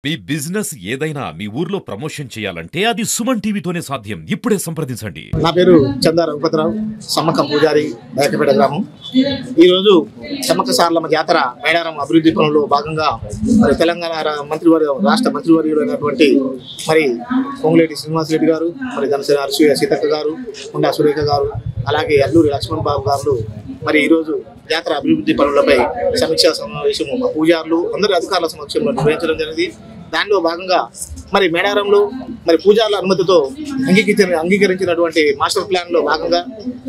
మీ business ఏదైనా మీ ఊర్లో promotion చేయాలంటే అది సుమన్ టీవీతోనే సాధ్యం. ఇప్పుడే సంప్రదించండి. నా పేరు చందా రఘుపతిరావు, సమ్మక్క పూజారి, మేకపేట గ్రామం. ఈరోజు సమ్మక్క సారలమ్మ జాతర మేడారం అభివృద్ధి పనుల్లో భాగంగా మరి తెలంగాణ రాష్ట్ర మంత్రివర్యులు అయినటువంటి మరి పొంగులేటి శ్రీనివాసరెడ్డి గారు, మరి ధనసేన అరసూయ సీతక్క గారు, కొండా సురేఖ గారు, అలాగే అల్లూరి లక్ష్మణ్ బాబు గారు మరి ఈరోజు జాతర అభివృద్ధి పనులపై సమీక్షా సమావేశం పూజారులు అందరి అధికారుల సమక్షంలో నిర్వహించడం జరిగింది. దానిలో భాగంగా మరి మేడారంలో మరి పూజారుల అనుమతితో అంగీకరించినటువంటి మాస్టర్ ప్లాన్ లో భాగంగా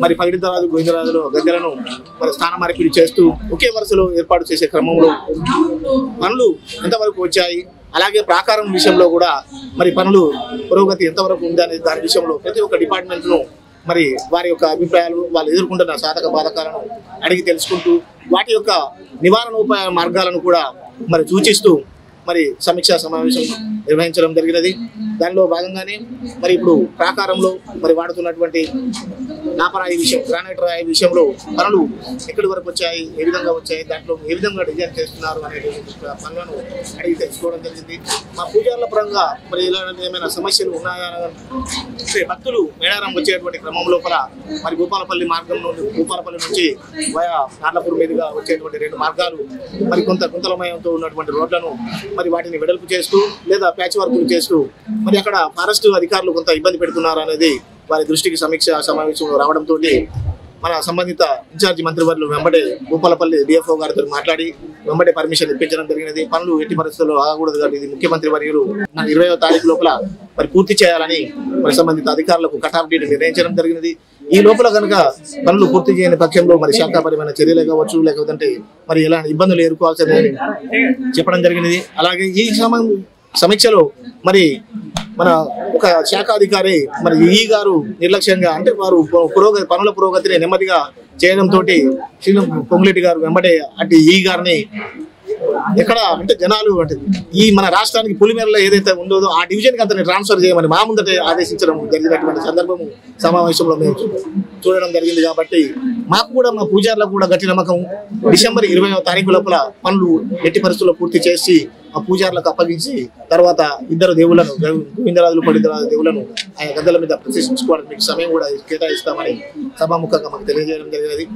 మరి పగిడితరాజు గోవిందరాజులో గద్దెలను మరి స్థాన మార్పిడి చేస్తూ ఒకే వరుసలో ఏర్పాటు చేసే క్రమంలో పనులు ఎంతవరకు వచ్చాయి, అలాగే ప్రాకారం విషయంలో కూడా మరి పనులు పురోగతి ఎంతవరకు ఉందనే దాని విషయంలో ప్రతి ఒక్క డిపార్ట్మెంట్ ను మరి వారి యొక్క అభిప్రాయాలు, వాళ్ళు ఎదుర్కొంటున్న సాధక బాధకాలను అడిగి తెలుసుకుంటూ వాటి యొక్క నివారణోపాయ మార్గాలను కూడా మరి సూచిస్తూ మరి సమీక్షా సమావేశం నిర్వహించడం జరిగినది. దానిలో భాగంగానే మరి ఇప్పుడు ప్రాకారంలో మరి వాడుతున్నటువంటి నాపరాయి విషయం, గ్రానైట్ రాయి విషయంలో పనులు ఎక్కడి వరకు వచ్చాయి, ఏ విధంగా వచ్చాయి, దాంట్లో ఏ విధంగా డిజైన్ చేస్తున్నారు అనే పనులను అడిగి తెలుసుకోవడం జరిగింది. మా పూజారుల పరంగా మరి ఇలాంటి ఏమైనా సమస్యలు ఉన్నాయా, భక్తులు మేడారం వచ్చేటువంటి క్రమం లోపల మరి భూపాలపల్లి మార్గం నుండి భూపాలపల్లి నుంచి వయా నార్లపూర్ మీదుగా వచ్చేటువంటి రెండు మార్గాలు మరి కొంత గుంతలమయంతో ఉన్నటువంటి రోడ్లను మరి వాటిని వెడల్పు చేస్తూ లేదా ప్యాచ్ వర్కులు చేస్తూ మరి అక్కడ ఫారెస్ట్ అధికారులు కొంత ఇబ్బంది పెడుతున్నారు అనేది వారి దృష్టికి సమీక్ష సమావేశంలో రావడంతో మన సంబంధిత ఇన్ఛార్జి మంత్రివర్యులు వెంబడే భూపాలపల్లి డిఎఫ్ఓ గారితో మాట్లాడి వెంబడే పర్మిషన్ ఇప్పించడం జరిగినది. పనులు ఎట్టి పరిస్థితుల్లో ఆగకూడదు కాబట్టి ఇది ముఖ్యమంత్రి వర్యులు 20వ తారీఖు లోపల మరి పూర్తి చేయాలని మరి సంబంధిత అధికారులకు కట్ ఆఫ్ డేట్ నిర్ణయించడం జరిగినది. ఈ లోపల కనుక పనులు పూర్తి చేయని పక్షంలో మరి శాఖాపరమైన చర్యలే కావచ్చు, లేకపోతే మరి ఎలాంటి ఇబ్బందులు ఎదుర్కోవాల్సిందని చెప్పడం జరిగినది. అలాగే ఈ సమీక్షలో మరి మన ఒక శాఖాధికారి మరి ఈ గారు నిర్లక్ష్యంగా అంటే వారు పనుల పురోగతిని నెమ్మదిగా చేయడంతో పొంగులేటి గారు వెంబడే అంటే ఈ గారిని ఎక్కడ అంటే జనాలు అంటే ఈ మన రాష్ట్రానికి పులిమేరలో ఏదైతే ఉందో ఆ డివిజన్ కి అతన్ని ట్రాన్స్ఫర్ చేయమని మా ముందటే ఆదేశించడం జరిగినటువంటి సందర్భము సమావేశంలో మేము చూడడం జరిగింది. కాబట్టి మాకు కూడా మా పూజారులకు కూడా గట్టి నమ్మకం డిసెంబర్ 20వ తారీఖు లోపల పనులు ఎట్టి పరిస్థితుల్లో పూర్తి చేసి ఆ పూజారులకు అప్పగించి తర్వాత ఇద్దరు దేవుళ్లను గోవిందరాజులు పడిదరాజు దేవుళ్లను ఆయన గద్దెల మీద ప్రతిష్ఠించుకోవడానికి మీకు సమయం కూడా కేటాయిస్తామని సభాముఖంగా మాకు తెలియజేయడం జరిగినది.